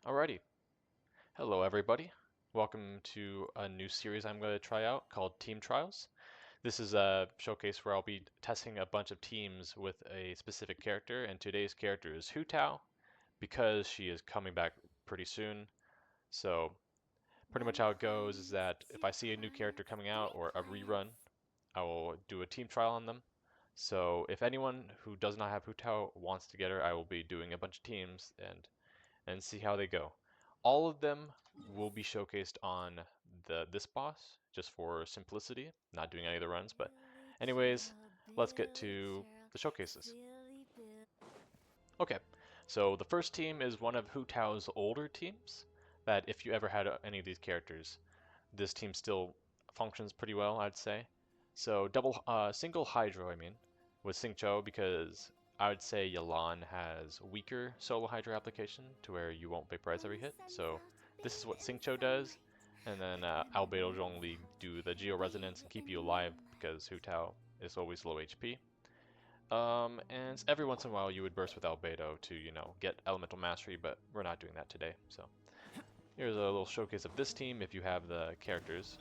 Alrighty. Hello, everybody. Welcome to a new series I'm going to try out called Team Trials. This is a showcase where I'll be testing a bunch of teams with a specific character, and today's character is Hu Tao because she is coming back pretty soon. So, pretty much how it goes is that if I see a new character coming out or a rerun, I will do a team trial on them. So, if anyone who does not have Hu Tao wants to get her, I will be doing a bunch of teams and see how they go. All of them will be showcased on this boss, just for simplicity, not doing any of the runs. But anyways, let's get to the showcases. Okay, so the first team is one of Hu Tao's older teams, that if you ever had any of these characters, this team still functions pretty well, I'd say. So single Hydro, I mean, with Xingqiu, because I would say Yalan has weaker solo Hydro application to where you won't vaporize every hit. So this is what Xingqiu does, and then Albedo Zhongli do the Geo Resonance and keep you alive because Hu Tao is always low HP. And every once in a while you would burst with Albedo to, get Elemental Mastery, but we're not doing that today. So here's a little showcase of this team if you have the characters.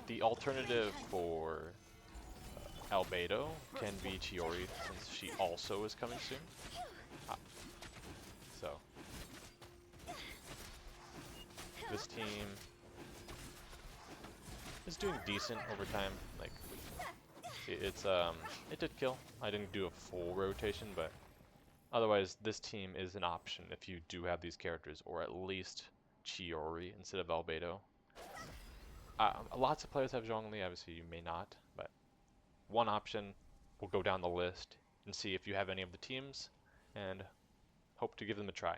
The alternative for Albedo can be Chiori, since she also is coming soon. Ah, so this team is doing decent over time. Like it did kill. I didn't do a full rotation, but otherwise this team is an option if you do have these characters, or at least Chiori instead of Albedo. Lots of players have Zhongli, obviously you may not, but one option. We'll go down the list and see if you have any of the teams and hope to give them a try.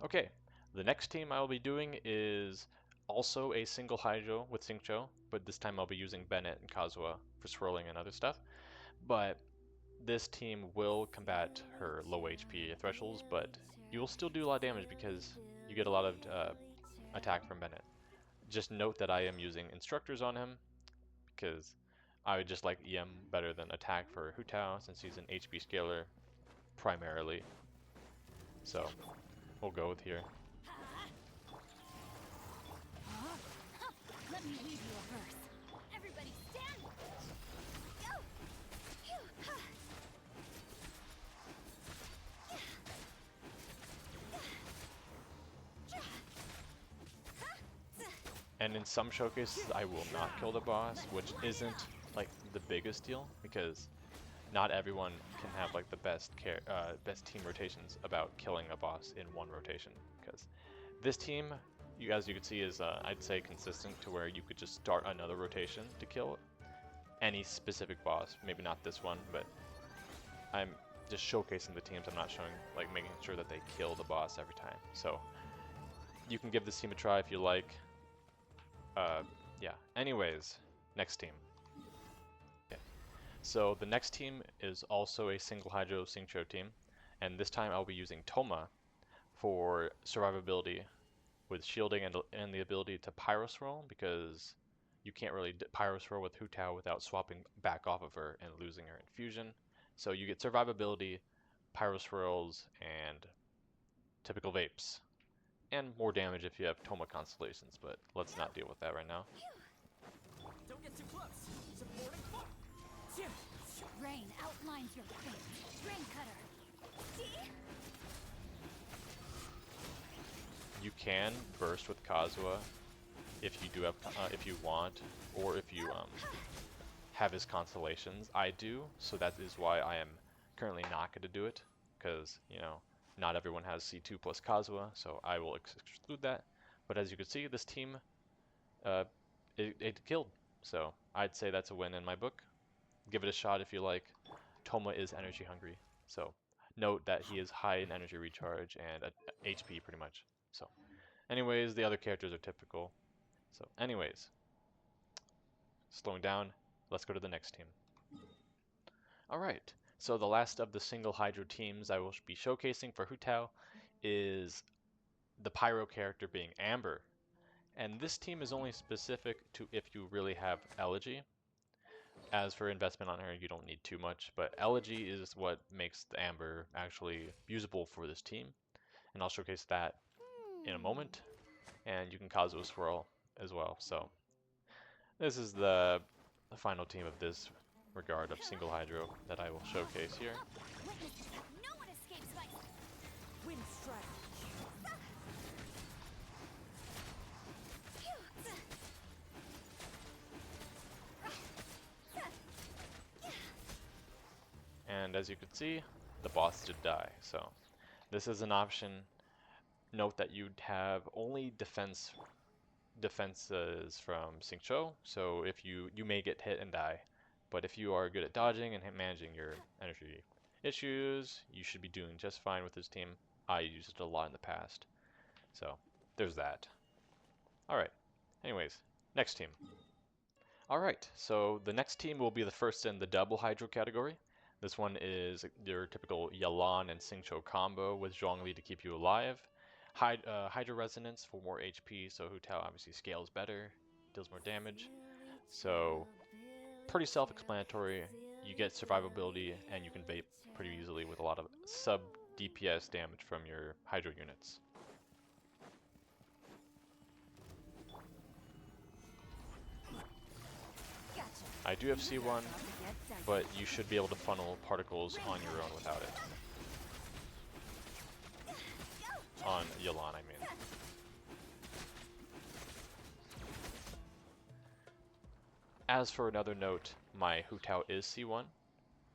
Okay, the next team I will be doing is also a single Hydro with Xingqiu, but this time I'll be using Bennett and Kazuha for swirling and other stuff. But this team will combat her low HP thresholds, but you will still do a lot of damage because you get a lot of attack from Bennett. Just note that I am using instructors on him because I would just like EM better than attack for Hu Tao since he's an HP scaler primarily. So we'll go with here. Let me leave you a verse. Everybody stand! Go! And in some showcases, I will not kill the boss, which isn't like the biggest deal because not everyone can have like the best team rotations about killing a boss in one rotation. Because this team, as you can see, is I'd say consistent to where you could just start another rotation to kill any specific boss. Maybe not this one, but I'm just showcasing the teams. I'm not showing like making sure that they kill the boss every time. So you can give this team a try if you like. Yeah. Anyways, next team. Okay. So the next team is also a single Hydro Xingqiu team, and this time I'll be using Toma for survivability with shielding and the ability to Pyro Swirl, because you can't really Pyro Swirl with Hu Tao without swapping back off of her and losing her infusion. So you get survivability, Pyro Swirls, and typical vapes. And more damage if you have Toma Constellations, but let's not deal with that right now. Don't get too close. Supporting foot. Rain outlines your face. Rain cutter. See? You can burst with Kazuha if you do have, if you want, or if you have his constellations. I do, so that is why I am currently not going to do it, because not everyone has C2 plus Kazuha, so I will exclude that. But as you can see, this team, it killed, so I'd say that's a win in my book. Give it a shot if you like. Toma is energy hungry, so note that he is high in energy recharge and HP pretty much. So anyways, the other characters are typical. So anyways, slowing down, let's go to the next team. Alright, so the last of the single Hydro teams I will be showcasing for Hu Tao is the Pyro character being Amber. And this team is only specific to if you really have Elegy. As for investment on her, you don't need too much, but Elegy is what makes the Amber actually usable for this team. and I'll showcase that in a moment. And you can Kazuo Swirl as well. So this is the final team of this regard of single Hydro that I will showcase here. Witnesses, no one escapes my Wind strike. And as you can see, the boss did die. So this is an option. Note that you'd have only defenses from Xingqiu, so if you may get hit and die, but if you are good at dodging and managing your energy issues, you should be doing just fine with this team. I used it a lot in the past, so there's that. Alright, anyways, next team. Alright, so the next team will be the first in the double Hydro category. This one is your typical Yalan and Xingqiu combo with Zhongli to keep you alive. Hydro Resonance for more HP, so Hu Tao obviously scales better, deals more damage. So, pretty self-explanatory. You get survivability, and you can vape pretty easily with a lot of sub-DPS damage from your Hydro units. I do have C1, but you should be able to funnel particles on your own without it. On Yalan, I mean. As for another note, my Hu Tao is C1,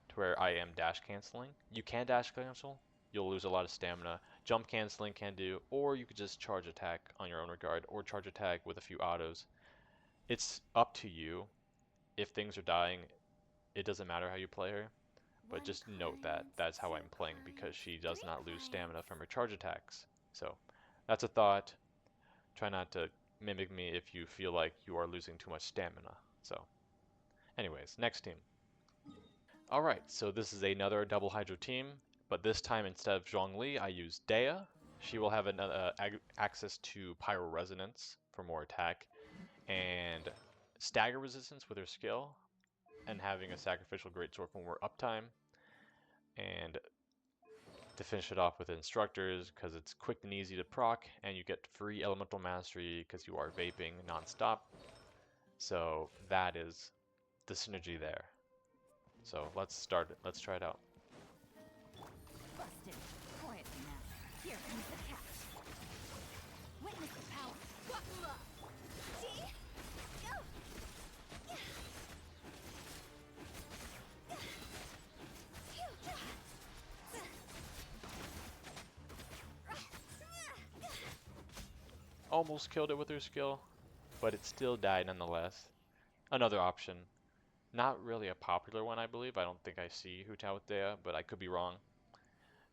to where I am dash canceling. You can dash cancel, you'll lose a lot of stamina. Jump canceling can do, or you could just charge attack on your own regard, or charge attack with a few autos. It's up to you. If things are dying, it doesn't matter how you play her, but just note that that's how I'm playing because she does not lose stamina from her charge attacks. So that's a thought. Try not to mimic me if you feel like you are losing too much stamina. So anyways, next team. Alright, so this is another double Hydro team, but this time instead of Zhongli, I use Dea. She will have access to Pyro Resonance for more attack, and stagger resistance with her skill, and having a sacrificial greatsword for more uptime, and to finish it off with instructors because it's quick and easy to proc, and you get free elemental mastery because you are vaping non-stop. So that is the synergy there. So let's start it. Let's try it out. busted. Quiet now. Here comes the catch. Witness the power. Buckle up. See? Go. Almost killed it with her skill, but it still died nonetheless. Another option. Not really a popular one, I believe. I don't think I see Hu Tao with Dea, but I could be wrong.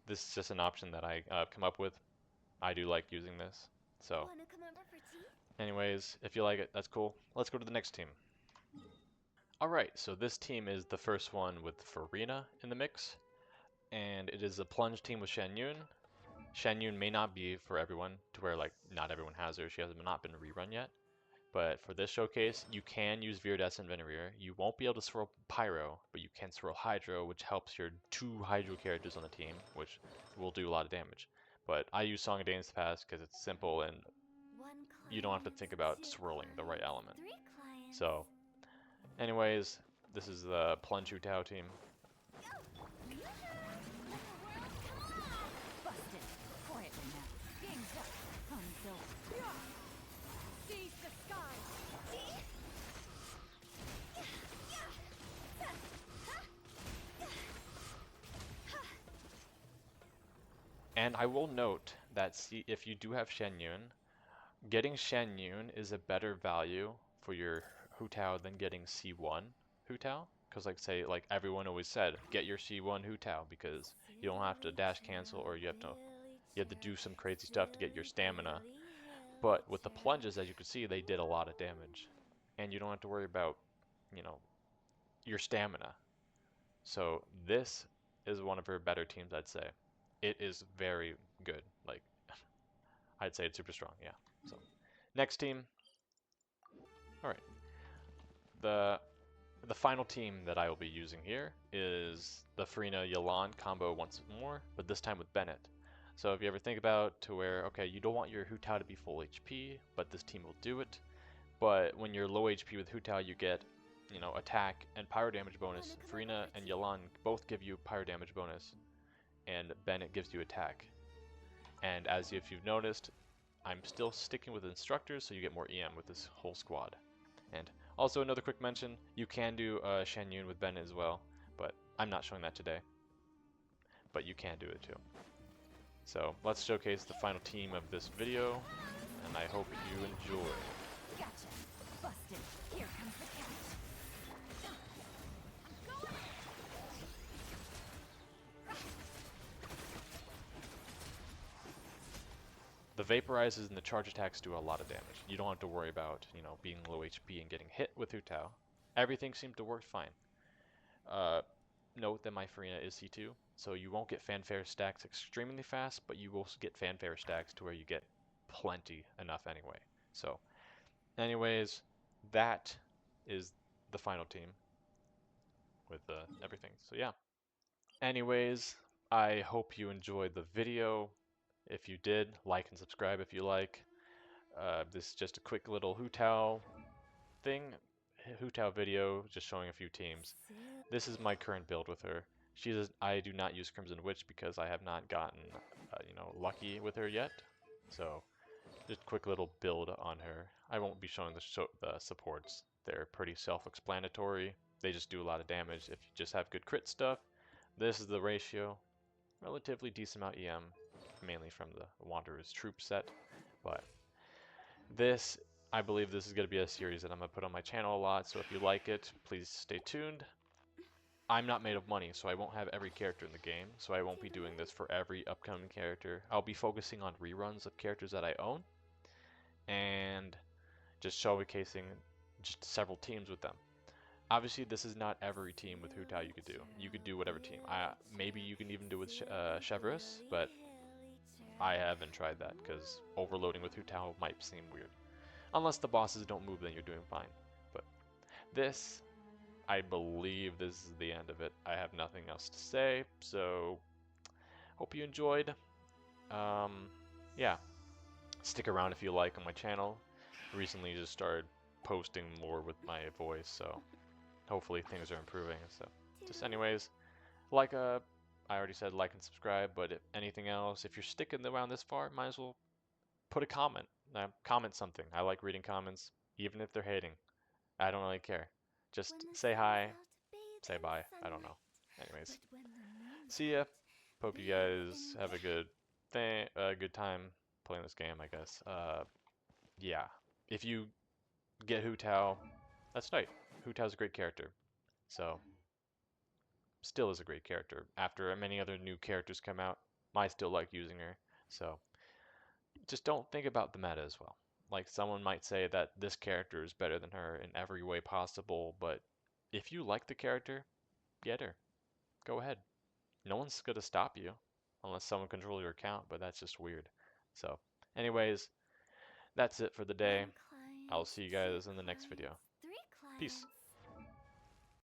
This is just an option that I come up with. I do like using this. So, Wanna come over for tea? anyways, if you like it, that's cool. Let's go to the next team. Alright, so this team is the first one with Furina in the mix, and it is a plunge team with Shan Yun. Shan Yun may not be for everyone, to where like not everyone has her. She has not been rerun yet. But for this showcase, you can use Viridescent Venereer. You won't be able to swirl Pyro, but you can swirl Hydro, which helps your 2 Hydro characters on the team, which will do a lot of damage. But I use Song of Dane's Pass because it's simple and you don't have to think about swirling the right element. So, anyways, this is the Plunge Hu Tao team. Busted. Quiet now. Game's up. Hunt's over. Seize the sky. See? And I will note that if you do have Shen Yun, getting Shen Yun is a better value for your Hu Tao than getting C1 Hu Tao. Because like say, like everyone always said, get your C1 Hu Tao because you don't have to dash cancel or you have to do some crazy stuff to get your stamina. But with the plunges, as you can see, they did a lot of damage. And you don't have to worry about, you know, your stamina. So this is one of her better teams, I'd say. It is very good. Like, I'd say it's super strong, yeah. So, next team. Alright. The final team that I will be using here is the Furina Yalan combo once more, but this time with Bennett. So if you ever think about to where, okay, you don't want your Hu Tao to be full HP, but this team will do it. But when you're low HP with Hu Tao, you get, attack and pyro damage bonus. Furina and Yalan both give you pyro damage bonus, and Bennett gives you attack. And as if you've noticed, I'm still sticking with instructors, so you get more EM with this whole squad. And also another quick mention, you can do Shan Yun with Bennett as well, but I'm not showing that today. But you can do it too. So let's showcase the final team of this video, and I hope you enjoy. Gotcha. Busted. Here comes the catch. The vaporizes and the charge attacks do a lot of damage. You don't have to worry about, being low HP and getting hit with Hu Tao. Everything seemed to work fine. Note that my Furina is C2, so you won't get fanfare stacks extremely fast, but you will get fanfare stacks to where you get plenty enough anyway. So, anyways, that is the final team with everything. So yeah. Anyways, I hope you enjoyed the video. If you did, like and subscribe if you like. This is just a quick little Hu Tao thing, Hu Tao video, just showing a few teams. This is my current build with her. I do not use Crimson Witch because I have not gotten, lucky with her yet. So, just a quick little build on her. I won't be showing the supports. They're pretty self-explanatory. They just do a lot of damage. If you just have good crit stuff, this is the ratio. Relatively decent amount EM, mainly from the Wanderer's Troop set. But I believe this is going to be a series that I'm going to put on my channel a lot. So if you like it, please stay tuned. I'm not made of money, so I won't have every character in the game, so I won't be doing this for every upcoming character. I'll be focusing on reruns of characters that I own, and just showcasing just several teams with them. Obviously, this is not every team with Hu Tao you could do. You could do whatever team. Maybe you can even do with Chevreuse, but I haven't tried that, because overloading with Hu Tao might seem weird. Unless the bosses don't move, then you're doing fine. But this... I believe this is the end of it. I have nothing else to say, so hope you enjoyed. Yeah, stick around if you like on my channel. Recently just started posting more with my voice, so hopefully things are improving. So just anyways, I already said like and subscribe, but if anything else, if you're sticking around this far, might as well put a comment. Comment something. I like reading comments, even if they're hating. I don't really care. Just say hi, say bye. I don't know. Anyways, see ya. Hope you guys have a good time playing this game, I guess. Yeah. If you get Hu Tao, that's right. Hu Tao's a great character. So, still is a great character. After many other new characters come out, I still like using her. So, just don't think about the meta as well. Like, someone might say that this character is better than her in every way possible, but if you like the character, get her. Go ahead. No one's gonna stop you unless someone controls your account, but that's just weird. So, anyways, that's it for the day. I'll see you guys in the next video. Peace.